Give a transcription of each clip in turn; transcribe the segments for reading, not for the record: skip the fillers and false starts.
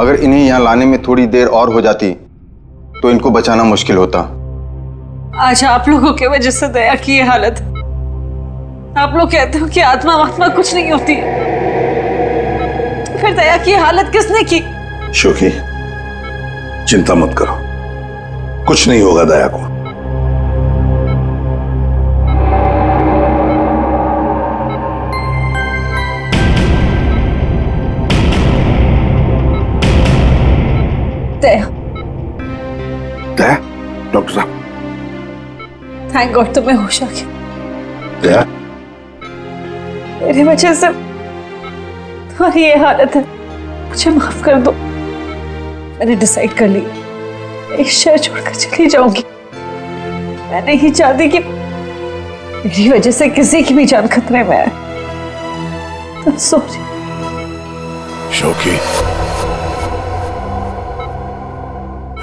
अगर इन्हें यहाँ लाने में थोड़ी देर और हो जाती तो इनको बचाना मुश्किल होता। आज आप लोगों की वजह से दया की ये हालत। आप लोग कहते हो कि आत्मा वात्मा कुछ नहीं होती, फिर दया की हालत किसने की? शोकी, चिंता मत करो, कुछ नहीं होगा दया को। दया, दया, डॉक्टर साहब। थैंक गॉड तुम्हें होश आ गया। दया, मेरी वजह से तुम्हारी ये हालत है, मुझे माफ कर दो। मैंने डिसाइड कर लिया, इस शहर छोड़कर चली जाऊंगी। मैं नहीं चाहती कि मेरी वजह से किसी की भी जान खतरे में आए। सॉरी शोकी,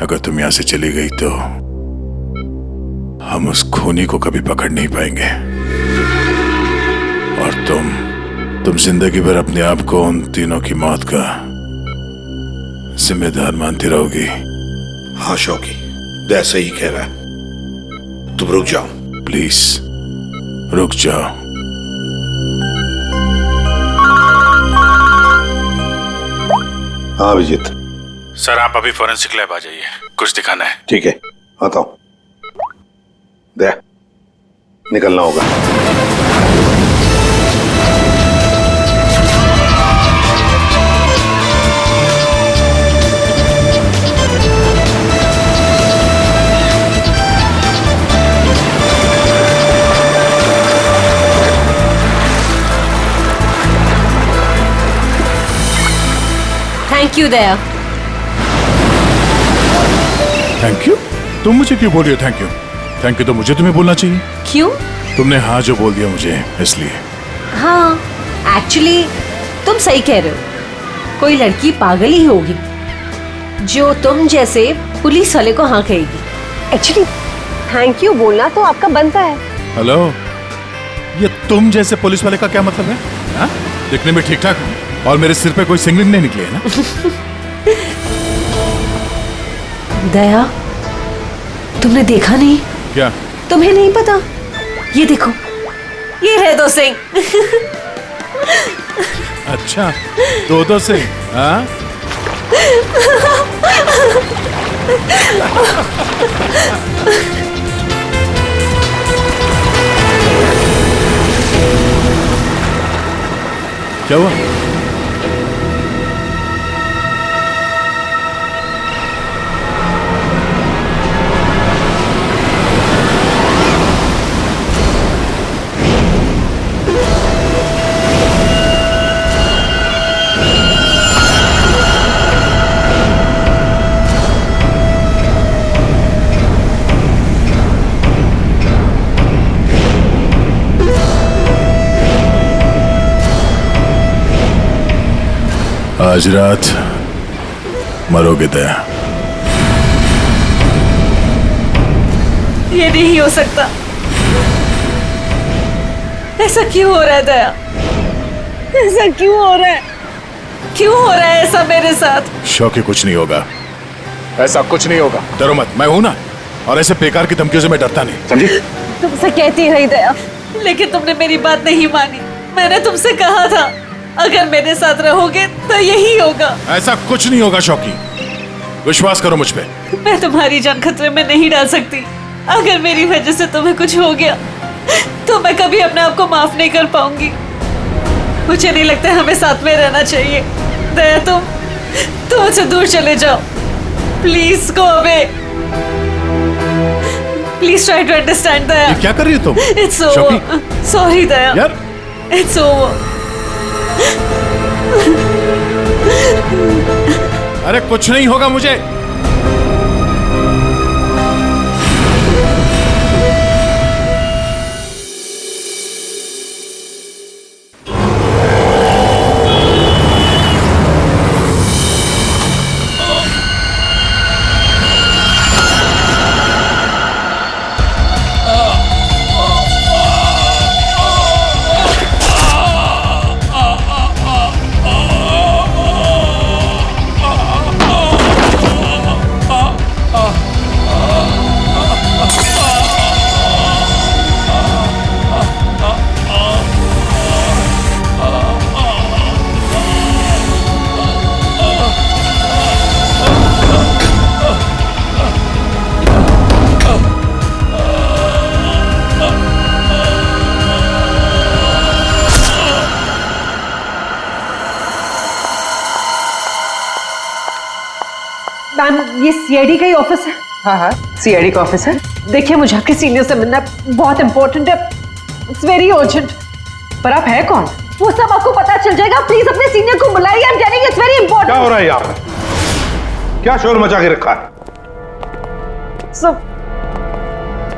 अगर तुम यहां से चली गई तो हम उस खूनी को कभी पकड़ नहीं पाएंगे और तुम जिंदगी भर अपने आप को उन तीनों की मौत का जिम्मेदार मानती रहोगी। हाँ शौकी, दया सही कह रहा है। तुम रुक जाओ प्लीज, रुक जाओ। हाँ अभिजीत। सर आप अभी फॉरेंसिक लैब आ जाइए, कुछ दिखाना है। ठीक है, आता हूं। दया, निकलना होगा। Thank you Daya. Thank you? तुम मुझे क्यों बोल रही हो थैंक यू? थैंक यू तो मुझे तुम्हें बोलना चाहिए। क्यों? तुमने हाँ जो बोल दिया मुझे, इसलिए। हाँ, एक्चुअली तुम सही कह रहे हो। कोई लड़की पागल ही होगी जो तुम जैसे पुलिस वाले को हाँ कहेगी। एक्चुअली थैंक यू बोलना तो आपका बनता है। हेलो, ये तुम जैसे पुलिस वाले का क्या मतलब है? हाँ? दिखने में ठीक ठाक और मेरे सिर पे कोई सिंगलिंग नहीं निकली है ना? दया, तुमने देखा नहीं? क्या? तुम्हें नहीं पता? ये देखो, ये है दो सिंह। अच्छा, दो सिंह? हाँ? क्या हुआ? आज रात मरोगे दया। ये नहीं हो सकता। ऐसा क्यों हो रहा है दया? ऐसा क्यों हो रहा है? क्यों हो रहा है ऐसा मेरे साथ? शौकी, कुछ नहीं होगा, ऐसा कुछ नहीं होगा। डरो मत, मैं हूं ना, और ऐसे बेकार की धमकियों से मैं डरता नहीं, समझी? तुमसे कहती रही दया, लेकिन तुमने मेरी बात नहीं मानी। मैंने तुमसे कहा था अगर मेरे साथ रहोगे तो यही होगा। ऐसा कुछ नहीं होगा शौकी, विश्वास करो मुझ पे। मैं तुम्हारी जान खतरे में नहीं डाल सकती। अगर मेरी वजह से तुम्हें कुछ हो गया तो मैं कभी अपने आप को माफ नहीं कर पाऊंगी। मुझे नहीं लगता हमें साथ में रहना चाहिए। दया, तुम मुझसे दूर चले जाओ। Please go away. Please try to understand Daya. ये क्या कर रही हो तुम? It's over. सॉरी दया। यार, इट्स ओवर। अरे कुछ नहीं होगा मुझे। मैम ये सीआईडी का ही ऑफिस है। हाँ हाँ, सीआईडी का ऑफिस है। देखिए मुझे आपके सीनियर से मिलना बहुत इंपॉर्टेंट है, इट्स वेरी अर्जेंट। पर आप है कौन? वो सब आपको पता चल जाएगा, प्लीज अपने सीनियर को बुलाइए, I am telling it's very क्या इंपॉर्टेंट। हो रहा है यहाँ पर? क्या शोर मचा के रखा है?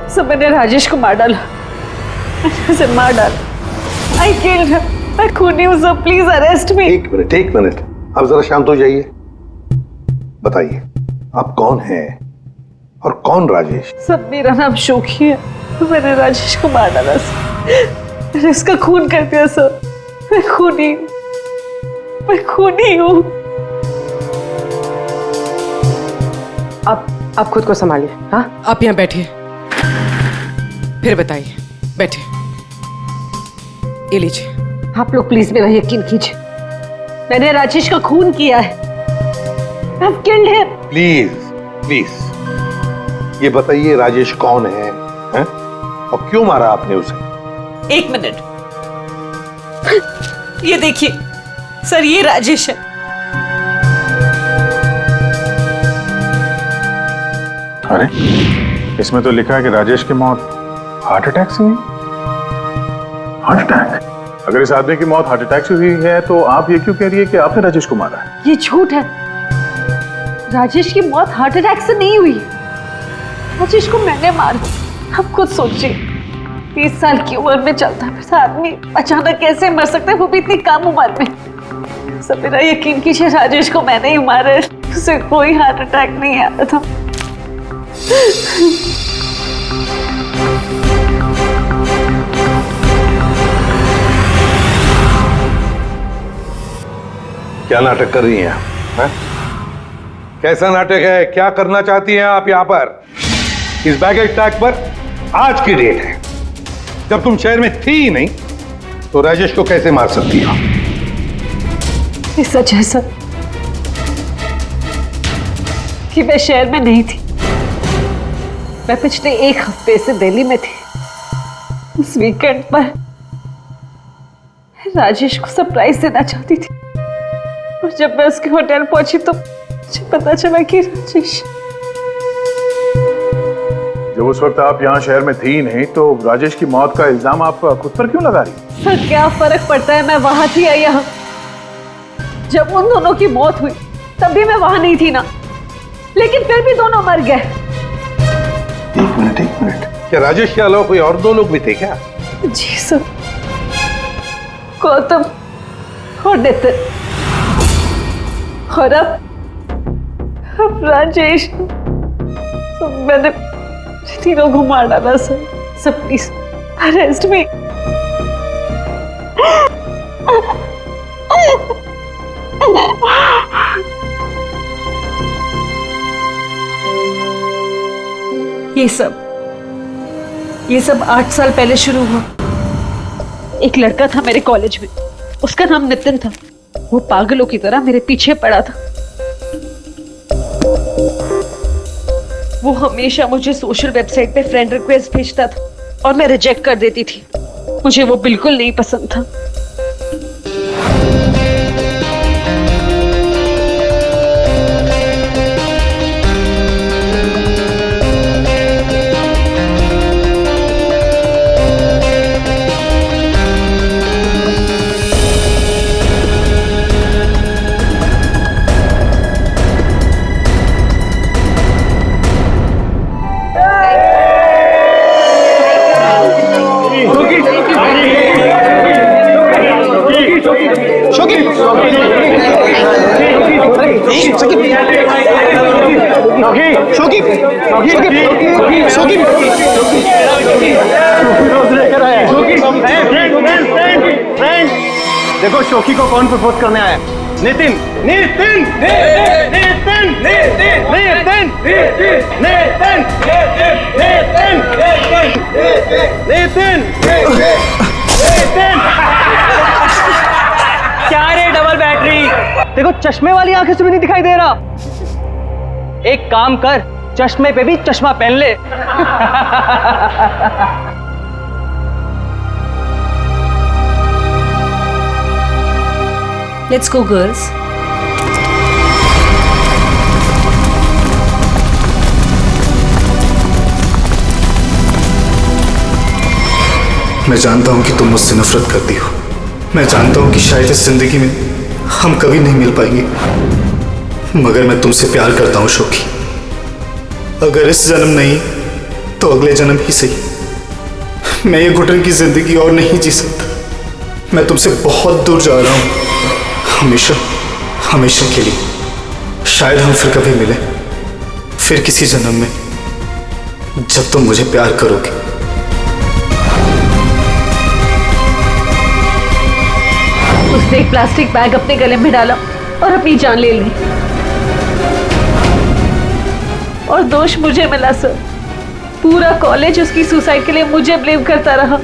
सब मैंने राजेश को मार डाला, उसे मार डाला। आई किल्ड हिम, मैं खूनी हूँ सर, प्लीज अरेस्ट मी। एक मिनट, आप जरा शांत हो जाइए। बताइए आप कौन हैं और कौन राजेश? सब मेरा नाम शोकी है, मैंने राजेश को मार डाला सर, मैंने इसका खून कर दिया सर, मैं खूनी हूँ। आप खुद को संभालिए। हाँ, आप यहाँ बैठिए, फिर बताइए। बैठिए, ये लीजिए। आप लोग प्लीज मेरा यकीन कीजिए, मैंने राजेश का खून किया है। I've killed him. प्लीज ये बताइए राजेश कौन है, हैं? और क्यों मारा आपने उसे? एक मिनट, ये देखिए सर, ये राजेश है। अरे इसमें तो लिखा है कि राजेश की मौत हार्ट अटैक से हुई। Heart attack? अगर इस आदमी की मौत हार्ट अटैक से हुई है तो आप ये क्यों कह रही है कि आपने राजेश को मारा है? ये झूठ है, राजेश की मौत हार्ट अटैक से नहीं हुई, राजेश को मैंने मारा। आप खुद सोचिए, 30 साल की उम्र में चलता फिरता आदमी अचानक कैसे मर सकता है, वो भी इतनी कम उम्र में। सब मेरा यकीन कीजिए, राजेश को मैंने ही मारा है, उसे कोई हार्ट अटैक नहीं आया था। क्या नाटक कर रही हैं हैं? कैसा नाटक है? क्या करना चाहती हैं आप यहाँ पर? इस बैगेज टैग पर आज की डेट है, जब तुम शहर में थी ही नहीं तो राजेश को कैसे मार सकती हो? ये सच है सर कि मैं शहर में नहीं थी, मैं पिछले 1 हफ्ते से दिल्ली में थी। उस वीकेंड पर राजेश को सरप्राइज देना चाहती थी, और जब मैं उसके होटल पहुंची तो मुझे पता चला कि राजेश। जब उस वक्त आप यहाँ शहर में थी नहीं तो राजेश की मौत का इल्जाम आप खुद पर क्यों लगा रही? सर क्या फर्क पड़ता है, मैं वहां थी या यहाँ। जब उन दोनों की मौत हुई तब भी मैं वहां नहीं थी ना, लेकिन फिर भी दोनों मर गए। एक मिनट, क्या राजेश के अलावा कोई और 2 लोग भी थे क्या? जी सर, गौतम और नितिन, और अब राजेश। तो मैंने तीनों को मार डाला सर। सब प्लीज अरेस्ट मी। ये सब 8 साल पहले शुरू हुआ। एक लड़का था मेरे कॉलेज में, उसका नाम नितिन था। वो पागलों की तरह मेरे पीछे पड़ा था। वो हमेशा मुझे सोशल वेबसाइट पे फ्रेंड रिक्वेस्ट भेजता था और मैं रिजेक्ट कर देती थी। मुझे वो बिल्कुल नहीं पसंद था। देखो शोकी को कौन प्रपोज करने आया? नितिन। नितिन नितिन नितिन नितिन नितिन नितिन नितिन नितिन। क्या रे डबल बैटरी? देखो चश्मे वाली आंखें से भी नहीं दिखाई दे रहा। एक काम कर, चश्मे पे भी चश्मा पहन ले। Let's go, girls. मैं जानता हूं कि तुम मुझसे नफरत करती हो। मैं जानता हूं कि शायद इस जिंदगी में हम कभी नहीं मिल पाएंगे, मगर मैं तुमसे प्यार करता हूं शोकी। अगर इस जन्म नहीं तो अगले जन्म ही सही। मैं ये घुटन की जिंदगी और नहीं जी सकता। मैं तुमसे बहुत दूर जा रहा हूं, हमेशा हमेशा के लिए। शायद हम फिर कभी मिले, फिर किसी जन्म में, जब तुम मुझे प्यार करोगे। उसने एक प्लास्टिक बैग अपने गले में डाला और अपनी जान ले ली, और दोष मुझे मिला सर। पूरा कॉलेज उसकी सुसाइड के लिए मुझे ब्लेम करता रहा।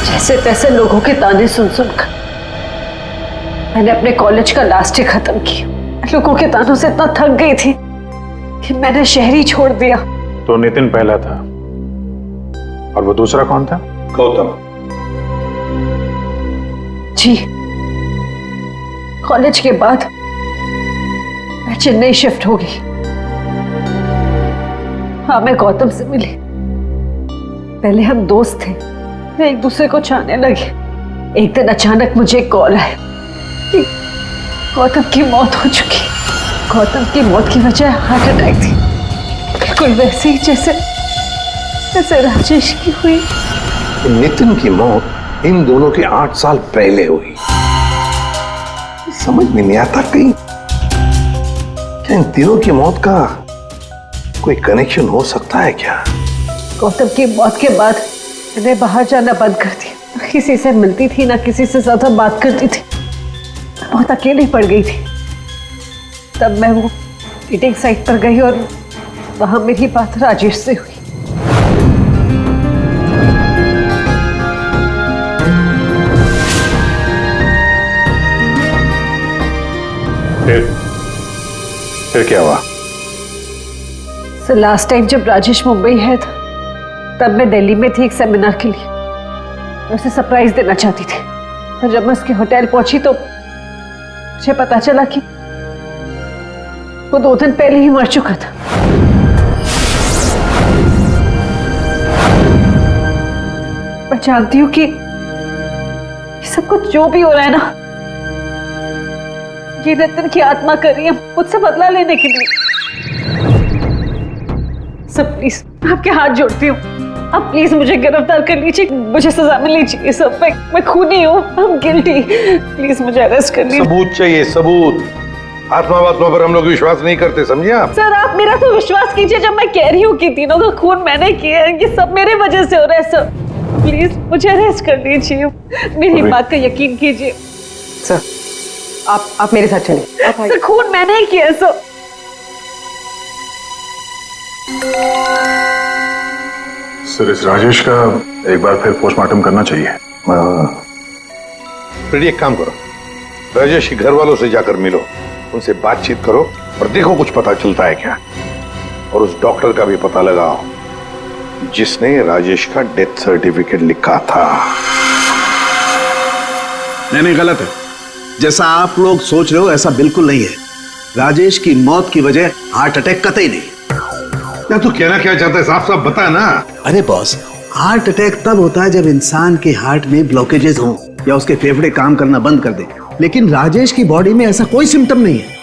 जैसे तैसे लोगों के ताने सुन सुनकर मैंने अपने कॉलेज का लास्ट ईयर खत्म किया। लोगों के तानों से इतना थक गई थी कि मैंने शहर ही छोड़ दिया। तो नितिन पहला था, और वो दूसरा कौन था? गौतम। जी, कॉलेज के बाद मैं चेन्नई शिफ्ट हो गई। हाँ, मैं गौतम से मिली। पहले हम दोस्त थे, फिर एक दूसरे को चाहने लगे। एक दिन अचानक मुझे एक कॉल आया कि गौतम की मौत हो चुकी। गौतम की मौत की वजह हार्ट अटैक थी, बिल्कुल वैसे ही जैसे राजेश की हुई। नितिन की मौत इन दोनों के 8 साल पहले हुई। समझ में नहीं आता कहीं क्या इन तीनों की मौत का कोई कनेक्शन हो सकता है क्या? गौतम की मौत के बाद मैंने बाहर जाना बंद कर दिया। ना किसी से मिलती थी, ना किसी से ज्यादा बात करती थी। बहुत अकेली पड़ गई थी। तब मैं वो डेटिंग साइट पर गई और वहां मेरी बात राजेश से हुई। फिर क्या हुआ? सर, लास्ट टाइम जब राजेश मुंबई है था, तब मैं दिल्ली में थी एक सेमिनार के लिए। मैं उसे सरप्राइज देना चाहती थी, पर जब मैं उसके होटल पहुंची तो मुझे पता चला कि वो 2 दिन पहले ही मर चुका था। मैं जानती हूँ कि ये सब कुछ जो भी हो रहा है ना, ये नितिन की आत्मा कर रही है मुझसे बदला लेने के लिए। सब प्लीज, आपके हाथ जोड़ती हूँ, आप प्लीज मुझे गिरफ्तार कर लीजिए। मुझे सजा मिलनी चाहिए। सब मैं खूनी हूँ, I'm guilty। प्लीज मुझे अरेस्ट कर लीजिए। सबूत चाहिए, सबूत। आत्मा वात्मा पर हम लोग विश्वास नहीं करते, समझे आप? सर, आप मेरा तो विश्वास कीजिए जब मैं कह रही हूँ कि तीनों का खून मैंने किया है। ये सब मेरे वजह से हो रहा है सर। प्लीज मुझे अरेस्ट कर लीजिए, मेरी बात का यकीन कीजिए। सर, आप मेरे साथ चलिए। सर, खून मैंने ही किया है सर। सर, इस राजेश का एक बार फिर पोस्टमार्टम करना चाहिए। फिर एक काम करो, राजेश के घर वालों से जाकर मिलो, उनसे बातचीत करो और देखो कुछ पता चलता है क्या। और उस डॉक्टर का भी पता लगाओ जिसने राजेश का डेथ सर्टिफिकेट लिखा था। नहीं, गलत है। जैसा आप लोग सोच रहे हो ऐसा बिल्कुल नहीं है। राजेश की मौत की वजह हार्ट अटैक कतई नहीं। क्या तू कहना क्या चाहता है? साफ साफ बता ना। अरे बॉस, हार्ट अटैक तब होता है जब इंसान के हार्ट में ब्लॉकेजेस हो या उसके फेफड़े काम करना बंद कर दे। लेकिन राजेश की बॉडी में ऐसा कोई सिम्टम नहीं है।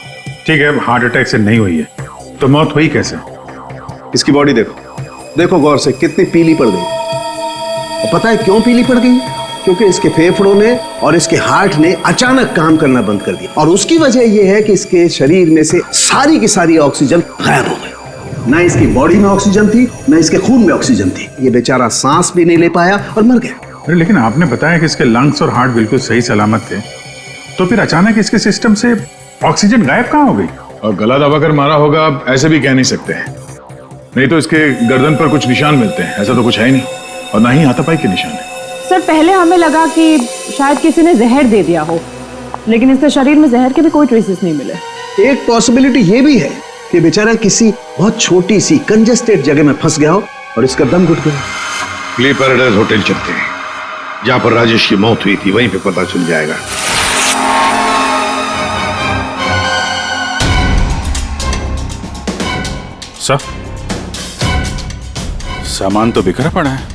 ठीक है, हार्ट अटैक से नहीं हुई है तो मौत हुई कैसे? इसकी बॉडी देखो गौर से, कितनी पीली पड़ गई। और पता है क्यों पीली पड़ गई? क्योंकि इसके फेफड़ों ने और इसके हार्ट ने अचानक काम करना बंद कर दिया। और उसकी वजह यह है कि इसके शरीर में से सारी की सारी ऑक्सीजन गायब हो गई। ना इसकी बॉडी में ऑक्सीजन थी, ना इसके खून में ऑक्सीजन थी। ये बेचारा सांस भी नहीं ले पाया और मर गया। अरे लेकिन आपने बताया कि इसके लंग्स और हार्ट बिल्कुल सही सलामत थे, तो फिर अचानक इसके सिस्टम से ऑक्सीजन गायब कहाँ हो गई? और गला दबाकर मारा होगा, ऐसे भी कह नहीं सकते हैं। नहीं तो इसके गर्दन पर कुछ निशान मिलते हैं, ऐसा तो कुछ है ही नहीं, और ना ही हाथापाई के निशान है। सर, पहले हमें लगा कि शायद किसी ने जहर दे दिया हो, लेकिन इसके शरीर में जहर के भी कोई ट्रेसेस नहीं मिले। एक पॉसिबिलिटी ये भी है कि बेचारा किसी बहुत छोटी सी कंजेस्टेड जगह में फंस गया हो और इसका दम घुट गया। प्ले पैराडाइज होटल चलते हैं, जहां पर राजेश की मौत हुई थी, वहीं पे पता चल जाएगा। सर, सामान तो बिखरा पड़ा है,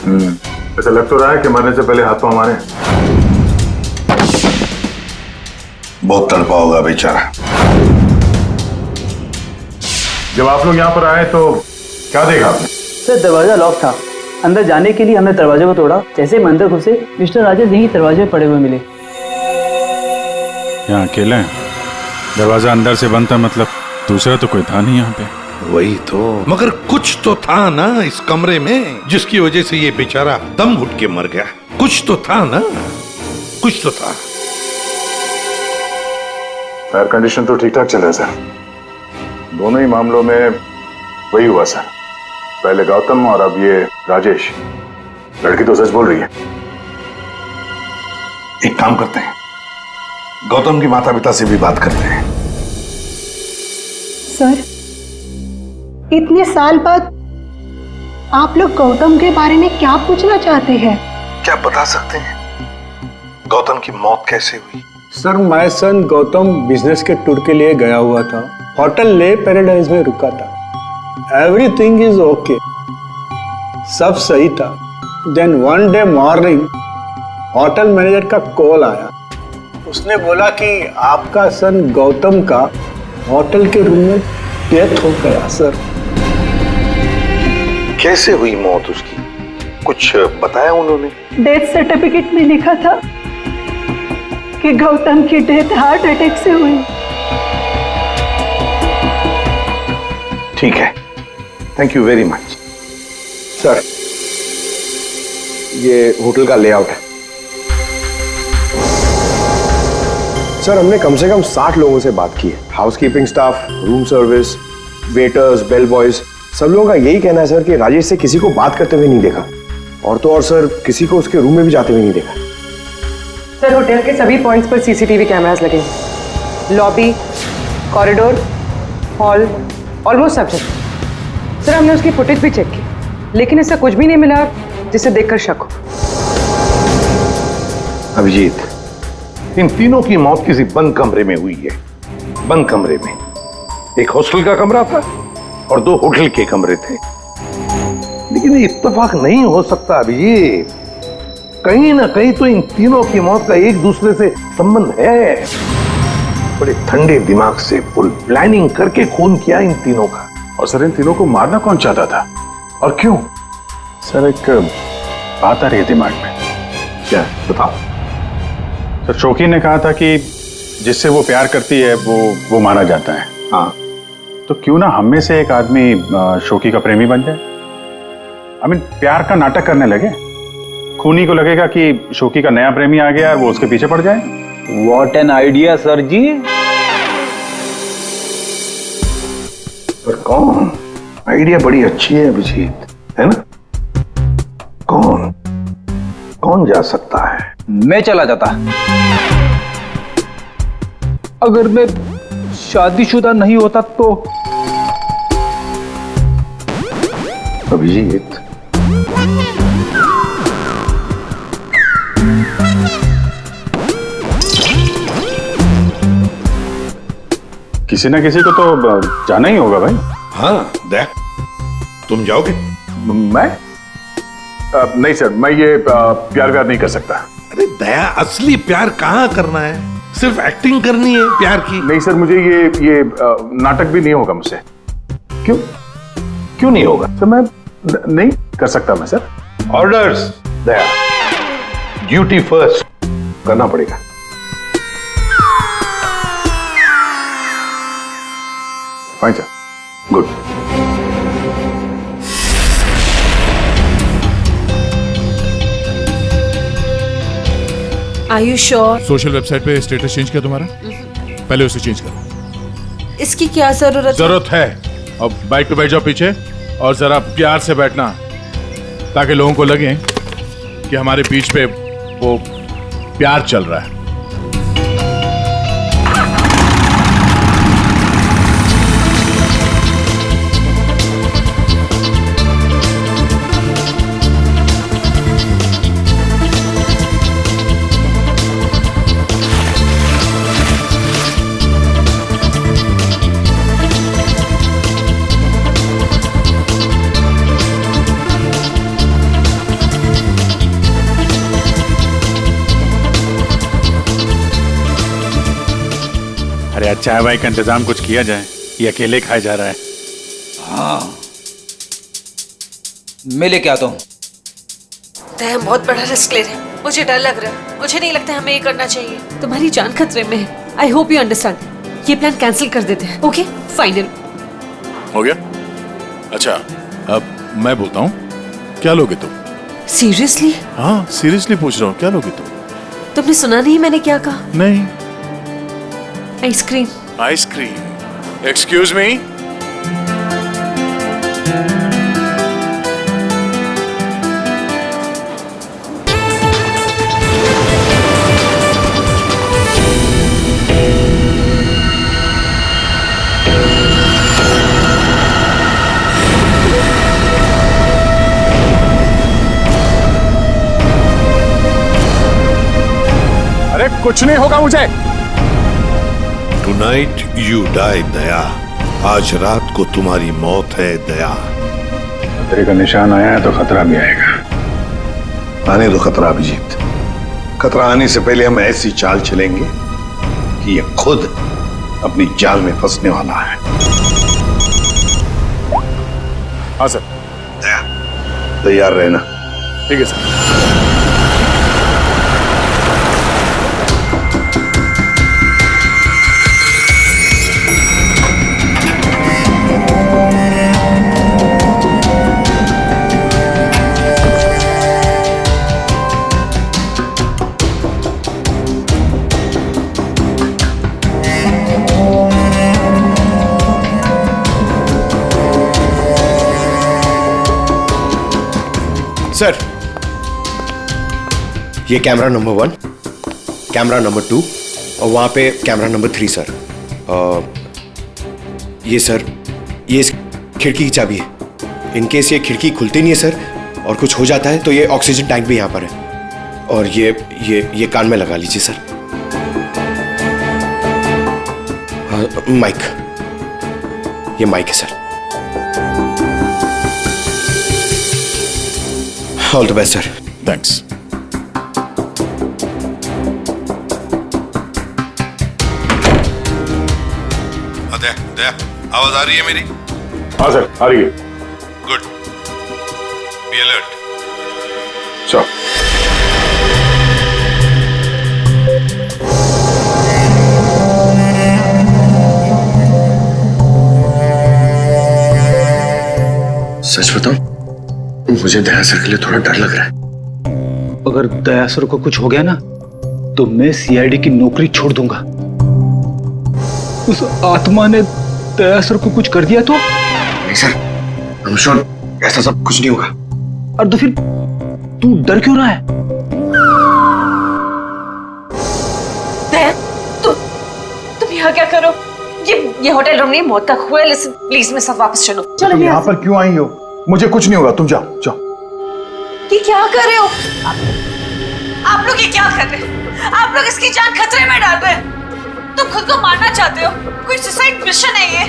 ऐसा लग तो रहा है कि मरने से पहले हाथ पांव मारे। बहुत तड़पा होगा बेचारा। जब आप लोग यहाँ पर आए तो क्या देखा आपने? सर दरवाजा लॉक था। अंदर जाने के लिए हमने दरवाजे को तोड़ा। जैसे हम अंदर घुसे मिस्टर राजेश यही दरवाजे पड़े हुए मिले। यहाँ अकेले हैं, दरवाजा अंदर से बंद था, मतलब दूसरा तो कोई था नहीं यहाँ पे। वही तो, मगर कुछ तो था ना इस कमरे में जिसकी वजह से ये बेचारा दम घुट के मर गया। कुछ तो था ना, कुछ तो था। एयर कंडीशन तो ठीक ठाक चल रहा है सर। दोनों ही मामलों में वही हुआ सर, पहले गौतम और अब ये राजेश। लड़की तो सच बोल रही है। एक काम करते हैं, गौतम के माता पिता से भी बात करते हैं। सर, इतने साल बाद आप लोग गौतम के बारे में क्या पूछना चाहते हैं? क्या बता सकते हैं गौतम की मौत कैसे हुई? Sir, my son Gautam business के टूर के लिए गया हुआ था। होटल ले पैराडाइज में रुका था। एवरीथिंग इज ओके, सब सही था। Then one day morning hotel manager का कॉल आया। उसने बोला कि आपका सन गौतम का होटल के रूम में डेथ हो गया। सर, कैसे हुई मौत उसकी, कुछ बताया उन्होंने? डेथ सर्टिफिकेट में लिखा था कि गौतम की डेथ हार्ट अटैक से हुई। ठीक है, thank you very much. Sir, ये होटल का लेआउट है। सर, हमने कम से कम 60 लोगों से बात की है। Housekeeping staff, room service, waiters, bell boys, सब लोगों का यही कहना है सर कि राजेश से किसी को बात करते हुए नहीं देखा। और तो और सर, किसी को उसके रूम में भी जाते हुए नहीं देखा। सर, होटल के सभी पॉइंट्स पर सीसीटीवी कैमरास लगे हैं। लॉबी, कॉरिडोर, हॉल, ऑलमोस्ट सब जगह। सर, हमने उसकी फुटेज भी चेक की, लेकिन ऐसा कुछ भी नहीं मिला जिसे देखकर शक हो। अभिजीत, इन तीनों की मौत किसी बंद कमरे में हुई है। बंद कमरे में एक हॉस्टल का कमरा था और 2 होटल के कमरे थे। लेकिन ये इत्तेफाक नहीं हो सकता अभिजीत। कहीं ना कहीं तो इन तीनों की मौत का एक दूसरे से संबंध है। बड़े ठंडे दिमाग से फुल प्लानिंग करके खून किया इन तीनों का। और सर, इन तीनों को मारना कौन चाहता था और क्यों? सर, एक बात आ रही है दिमाग में। क्या, बताओ। सर, शौकी ने कहा था कि जिससे वो प्यार करती है वो मारा जाता है। हाँ, तो क्यों ना हम में से एक आदमी शौकी का प्रेमी बन जाए। आई मीन, प्यार का नाटक करने लगे। खूनी को लगेगा कि शौकी का नया प्रेमी आ गया और वो उसके पीछे पड़ जाए। व्हाट एन आइडिया सर जी। पर कौन? आइडिया बड़ी अच्छी है अभिजीत, है ना? कौन जा सकता है? मैं चला जाता। अगर मैं शादीशुदा नहीं होता तो। अभिजीत, किसी ना किसी को तो जाना ही होगा भाई। हाँ, देख, तुम जाओगे? मैं नहीं सर, मैं ये प्यार व्यार नहीं कर सकता। अरे दया, असली प्यार कहाँ करना है? सिर्फ एक्टिंग करनी है प्यार की। नहीं सर, मुझे ये नाटक भी नहीं होगा मुझसे। क्यों नहीं होगा? सर, मैं नहीं कर सकता मैं सर। ऑर्डर्स दया, ड्यूटी फर्स्ट करना पड़ेगा। Fine sir, good. Are you sure? Social website पे स्टेटस चेंज किया तुम्हारा? पहले उसे चेंज करो। इसकी क्या जरूरत है? अब बाइक पे बैठ जाओ पीछे और जरा प्यार से बैठना, ताकि लोगों को लगे कि हमारे बीच पे वो प्यार चल रहा है। यार चाय वाय का इंतजाम कुछ किया जाए, ये अकेले खाया जा रहा है। हाँ, मैं लेके आता हूँ। हम बहुत बड़ा रिस्क ले रहे हैं, मुझे डर लग रहा है। मुझे नहीं लगता हमें ये करना चाहिए। तुम्हारी जान खतरे में है। I hope you understand. ये प्लान कैंसिल कर देते हैं। ओके, फाइनल हो गया? अच्छा, अब मैं बोलता हूँ, क्या लोगे तुम? सीरियसली? हाँ, सीरियसली पूछ रहा हूँ, क्या लोगे तुम? तुमने सुना नहीं मैंने क्या कहा? नहीं। आइसक्रीम। आइसक्रीम? Excuse me? अरे कुछ नहीं होगा मुझे। टुनाइट यू डाई दया, आज रात को तुम्हारी मौत है दया। खतरे का निशान आया है तो खतरा भी आएगा। आने दो खतरा अभिजीत। खतरा आने से पहले हम ऐसी चाल चलेंगे कि ये खुद अपनी जाल में फंसने वाला है। हाँ सर। दया, तैयार रहना। ठीक है सर। सर, ये कैमरा नंबर 1, कैमरा नंबर 2 और वहाँ पे कैमरा नंबर 3 सर। ये सर, ये इस खिड़की की चाबी है। इन केस ये खिड़की खुलती नहीं है सर और कुछ हो जाता है तो ये ऑक्सीजन टैंक भी यहाँ पर है। और ये कान में लगा लीजिए सर। माइक, ये माइक है sir. All the best sir. Thanks. Daya, आवाज आ रही है मेरी? हाँ सर, आ रही है। Good, be alert. चलो। सच बताऊं, मुझे दया सर के लिए थोड़ा डर लग रहा है। अगर दया सर को कुछ हो गया ना तो मैं सीआईडी की नौकरी छोड़ दूंगा। उस आत्मा ने दया सर को कुछ कर दिया तो? नहीं सर, I'm sure ऐसा सब कुछ नहीं होगा। और तो फिर तू डर क्यों रहा है? दया, तुम यहाँ क्या करो? ये होटल रूम नहीं, मौत का कुआं है। लिसन प्लीज, मेरे साथ वापस चलो। तुम यहाँ पर क्यों आई हो? मुझे कुछ नहीं होगा, तुम जाओ जाओ। ये क्या कर रहे हो आप लोग? ये क्या कर रहे हो आप लोग? इसकी जान खतरे में डाल रहे हैं। तुम खुद को मारना चाहते हो? कोई सुसाइड मिशन है ये?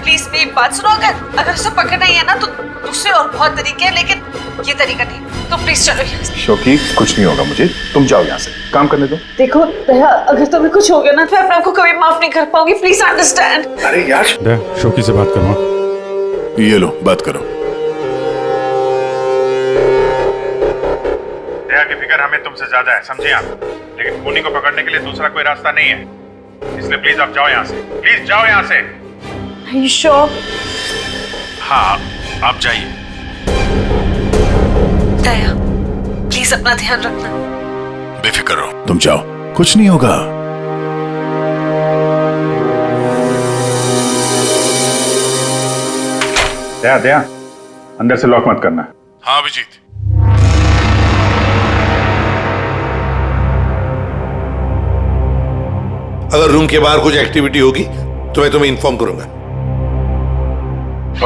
प्लीज मेरी बात सुनो। अगर उसे पकड़ना ही है ना तो दूसरे और बहुत तरीके हैं, लेकिन ये तरीका नहीं। तो प्लीज चलो यहाँ से। शोकी, कुछ नहीं होगा मुझे, तुम जाओ यहाँ से, काम करने दो। देखो दया, अगर तुम्हें कुछ हो गया ना तो मैं अपने आप को कभी माफ नहीं कर पाऊंगी। Please understand. अरे यार, दया, शोकी से बात करो। ये लो, बात करो। दया की फिक्र हमें तुमसे ज्यादा है, समझे आप? लेकिन खूनी को पकड़ने के लिए दूसरा कोई रास्ता नहीं है, इसलिए प्लीज आप जाओ यहाँ से। प्लीज जाओ यहाँ से। Are you sure? हाँ, आप जाइए। दया, प्लीज अपना ध्यान रखना। बेफिक्र रहो, तुम जाओ, कुछ नहीं होगा। दया, दया, अंदर से लॉक मत करना। हाँ अभिजीत। अगर रूम के बाहर कुछ एक्टिविटी होगी तो मैं तुम्हें इन्फॉर्म करूंगा।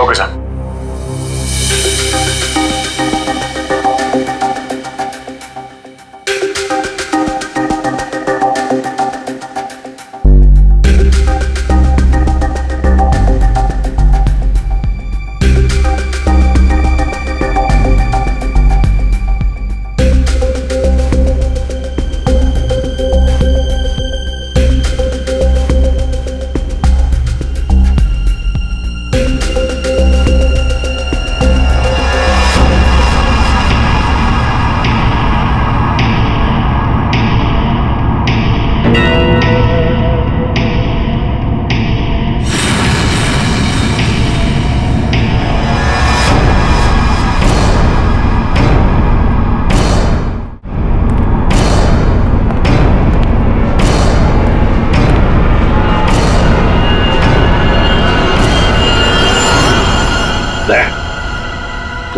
Okay sir.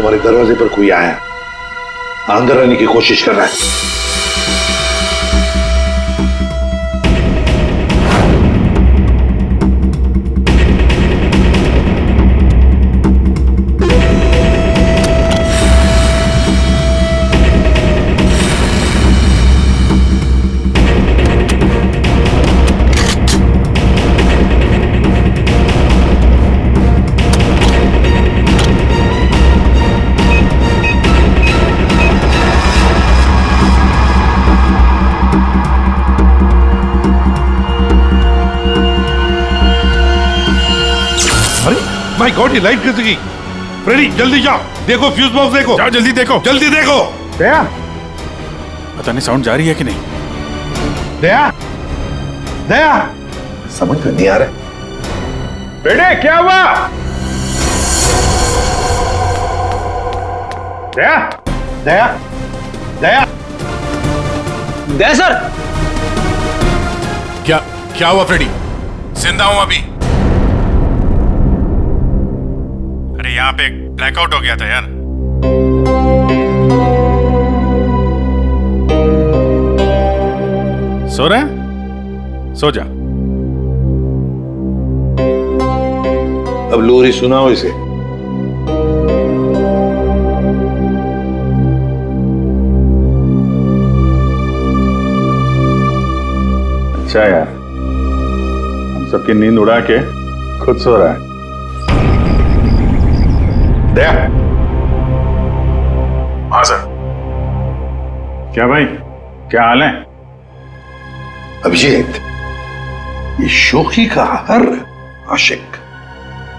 तुम्हारे दरवाजे पर कोई आया, अंदर आने की कोशिश कर रहा है। माय गॉड, ये लाइट कैसे गई? फ्रेडी जल्दी जाओ, देखो फ्यूज बॉक्स देखो। जाओ जल्दी देखो, जल्दी देखो। दया, पता नहीं साउंड जारी है कि नहीं। दया, दया, समझ में नहीं आ रहा। बेटे क्या हुआ? दया, दया, दया, दया सर। क्या हुआ फ्रेडी? जिंदा हूं अभी। अरे यहाँ पे ब्लैकआउट हो गया था यार। सो रहा है? सो जा। अब लोरी सुनाओ इसे। अच्छा यार, हम सबकी नींद उड़ा के खुद सो रहा है। दया। हाँ सर। क्या भाई, क्या हाल है? अभिजीत, ये शोखी का हर आशिक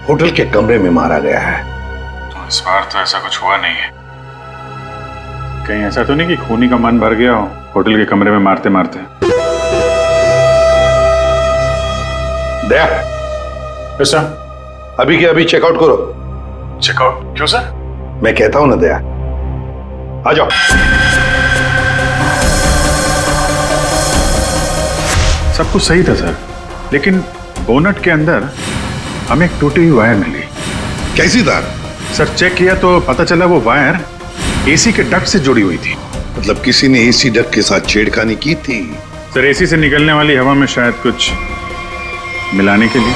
होटल के कमरे में मारा गया है। तो इस बार तो ऐसा कुछ हुआ नहीं है। कहीं ऐसा तो नहीं कि खूनी का मन भर गया हो होटल के कमरे में मारते मारते। दया, सर अभी के अभी चेकआउट करो। चेकआउट क्यों सर? मैं कहता हूं ना दया, आ जाओ। सब कुछ सही था सर, लेकिन बोनट के अंदर हमें एक टूटी हुई वायर मिली। कैसी तार? सर चेक किया तो पता चला वो वायर एसी के डक्ट से जुड़ी हुई थी। मतलब किसी ने एसी डक्ट के साथ छेड़खानी की थी? सर एसी से निकलने वाली हवा में शायद कुछ मिलाने के लिए।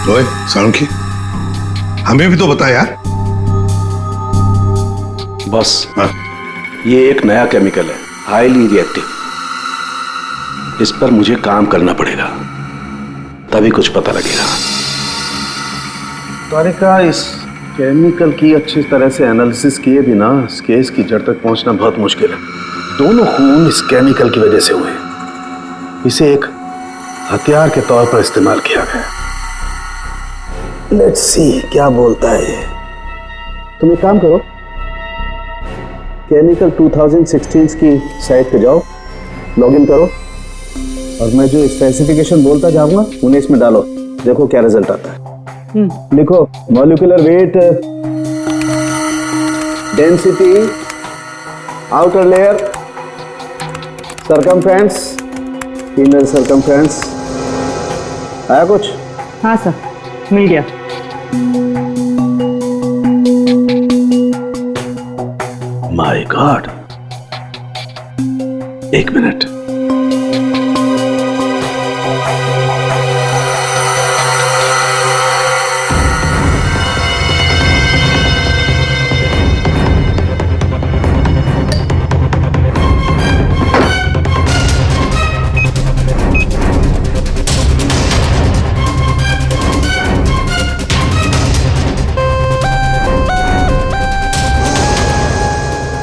ओए साणुखी, हमें भी तो बता यार। बस ये एक नया केमिकल है, हाईली रिएक्टिव। इस पर मुझे काम करना पड़ेगा, तभी कुछ पता लगेगा। तारिका, इस केमिकल की अच्छी तरह से एनालिसिस किए बिना इस केस की जड़ तक पहुंचना बहुत मुश्किल है। दोनों खून इस केमिकल की वजह से हुए। इसे एक हथियार के तौर पर इस्तेमाल किया गया। लेट्स सी क्या बोलता है ये। तुम एक काम करो, केमिकल 2016 की साइट पे जाओ, लॉगिन करो और मैं जो स्पेसिफिकेशन बोलता जाऊंगा उन्हें इसमें डालो, देखो क्या रिजल्ट आता है। लिखो molecular weight, density, outer layer, circumference, inner circumference. आया कुछ? हाँ सर, मिल गया। माय गॉड, एक मिनट।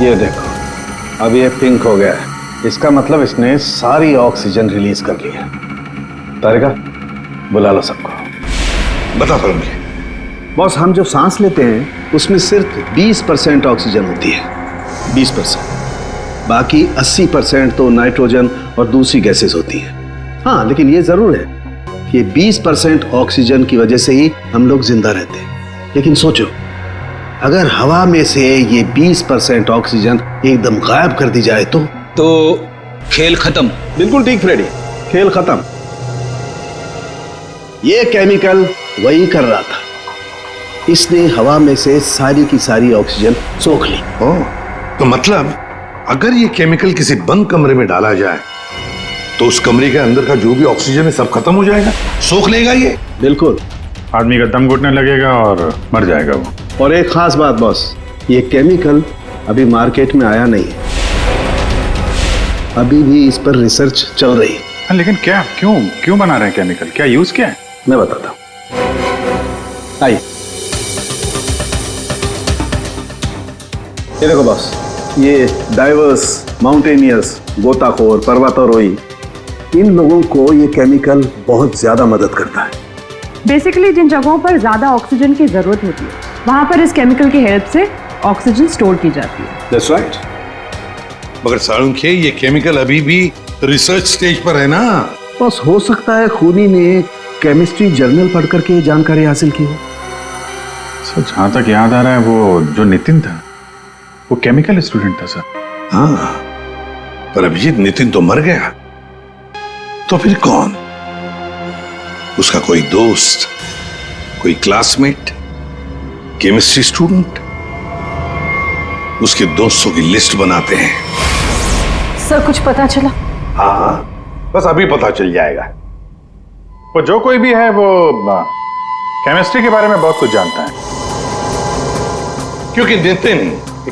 ये देखो, अब ये पिंक हो गया है। इसका मतलब इसने सारी ऑक्सीजन रिलीज कर ली है। तारिका, बुला लो सबको। बता सर मुझे। बॉस, हम जो सांस लेते हैं उसमें सिर्फ 20% ऑक्सीजन होती है, 20%। बाकी 80% तो नाइट्रोजन और दूसरी गैसेस होती है। हाँ, लेकिन ये जरूर है कि 20% ऑक्सीजन की वजह से ही हम लोग जिंदा रहते हैं। लेकिन सोचो, अगर हवा में से ये 20% ऑक्सीजन एकदम गायब कर दी जाए तो खेल खत्म। बिल्कुल ठीक फ्रेडी, खेल खत्म। ये केमिकल वही कर रहा था, इसने हवा में से सारी की सारी ऑक्सीजन सोख ली। ओह, तो मतलब अगर ये केमिकल किसी बंद कमरे में डाला जाए तो उस कमरे के अंदर का जो भी ऑक्सीजन है सब खत्म हो जाएगा, सोख लेगा ये। बिल्कुल, आदमी का दम घुटने लगेगा और मर जाएगा वो। और एक खास बात बॉस, ये केमिकल अभी मार्केट में आया नहीं है, अभी भी इस पर रिसर्च चल रही है। हाँ, लेकिन क्या, क्यों बना रहे हैं केमिकल? क्या यूज क्या है? मैं बताता हूं, आइए। ये देखो बॉस, ये डाइवर्स, माउंटेनियर्स, गोताखोर, पर्वतारोही, इन लोगों को ये केमिकल बहुत ज्यादा मदद करता है। बेसिकली जिन जगहों पर ज्यादा ऑक्सीजन की जरूरत होती है वहां पर इस केमिकल की हेल्प से ऑक्सीजन स्टोर की जाती है। That's right. मगर साळुंखे, ये केमिकल अभी भी रिसर्च स्टेज पर है ना। बस हो सकता है खूनी ने केमिस्ट्री जर्नल पढ़ करके ये जानकारी हासिल की हो। सर, जहां तक याद आ रहा है वो जो नितिन था वो केमिकल स्टूडेंट था सर। हाँ, पर अभिजीत, नितिन तो मर गया, तो फिर कौन? उसका कोई दोस्त, कोई क्लासमेट, केमिस्ट्री स्टूडेंट? उसके दोस्तों की लिस्ट बनाते हैं। सर, कुछ पता चला? हाँ, बस अभी पता चल जाएगा। वो जो कोई भी है वो केमिस्ट्री के बारे में बहुत कुछ जानता है। क्योंकि नितिन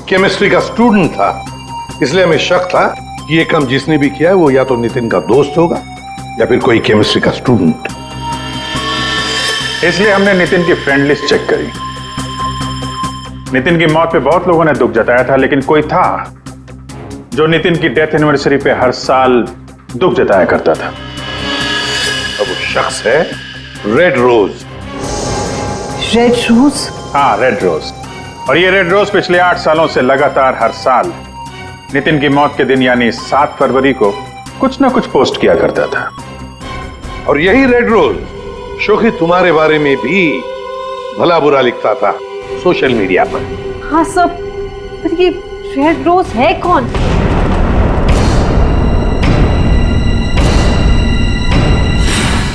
केमिस्ट्री का स्टूडेंट था, इसलिए हमें शक था कि ये काम जिसने भी किया है वो या तो नितिन का दोस्त होगा या फिर कोई केमिस्ट्री का स्टूडेंट। इसलिए हमने नितिन की फ्रेंड लिस्ट चेक करी। नितिन की मौत पे बहुत लोगों ने दुख जताया था, लेकिन कोई था जो नितिन की डेथ एनिवर्सरी पे हर साल दुख जताया करता था। अब वो शख्स है रेड रोज। Red rose? हाँ, रेड रोज। और ये रेड रोज पिछले 8 सालों से लगातार हर साल नितिन की मौत के दिन यानी 7 फरवरी को कुछ ना कुछ पोस्ट किया करता था। और यही रेड रोज शोखी तुम्हारे बारे में भी भला बुरा लिखता था सोशल मीडिया पर। हाँ सब, पर ये रेड रोज है कौन?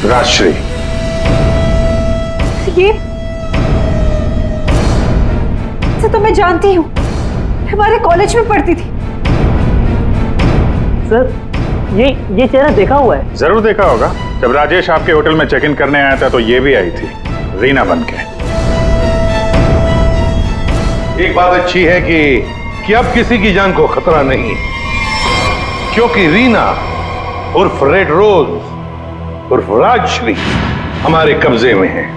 राजश्री। ये तो मैं जानती हूँ, हमारे कॉलेज में पढ़ती थी। सर, ये चेहरा देखा हुआ है। जरूर देखा होगा। जब राजेश आपके होटल में चेक इन करने आया था तो ये भी आई थी, रीना बनके। एक बात अच्छी है कि अब किसी की जान को खतरा नहीं, क्योंकि रीना उर्फ रेड रोज उर्फ राजश्री हमारे कब्जे में है।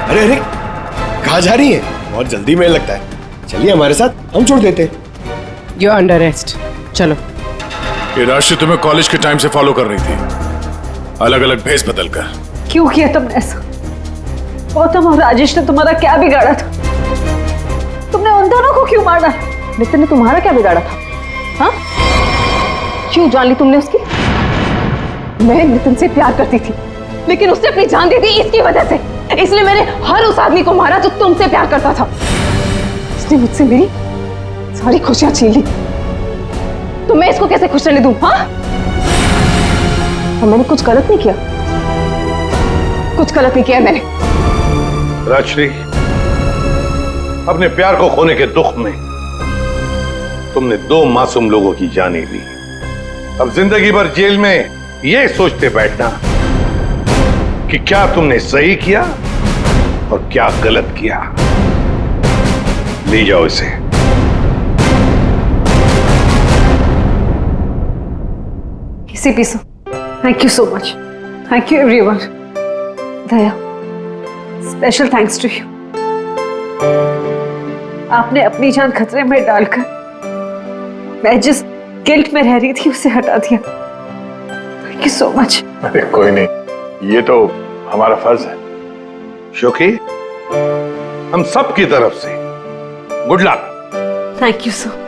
अरे अरे, कहाँ जा रही है? बहुत जल्दी में लगता है। चलिए हमारे साथ, हम छोड़ देते हैं। यू आर अंडर अरेस्ट, चलो। ये राशि तुम्हें कॉलेज के टाइम से फॉलो कर रही थी, अलग अलग भेस बदल कर। क्यों किया तुमने ऐसा? गौतम और राजेश ने तुम्हारा क्या बिगाड़ा था? तुमने उन दोनों को क्यों मारा? नितिन ने तुम्हारा क्या बिगाड़ा था? हाँ, क्यों जान ली तुमने उसकी? मैं नितिन से प्यार करती थी, लेकिन उसने अपनी जान दे दी इसकी वजह से। इसलिए मैंने हर उस आदमी को मारा जो तुमसे प्यार करता था। उसने मुझसे मेरी सारी खुशियां छीन ली, तो मैं इसको कैसे खुश रहने दूं? हाँ, और मैंने कुछ गलत नहीं किया, कुछ गलत नहीं किया मैंने। राजश्री, अपने प्यार को खोने के दुख में तुमने 2 मासूम लोगों की जानें ली। अब जिंदगी भर जेल में ये सोचते बैठना कि क्या तुमने सही किया और क्या गलत किया। ले जाओ इसे। किसी पीसो। Thank you so much. Thank you everyone. Daya, special thanks to you. आपने अपनी जान खतरे में डालकर मैं जिस गिल्ट में रह रही थी उसे हटा दिया। Thank you so much. अरे कोई नहीं, ये तो हमारा फर्ज है। शोकी, हम सब की तरफ से good luck. Thank you sir.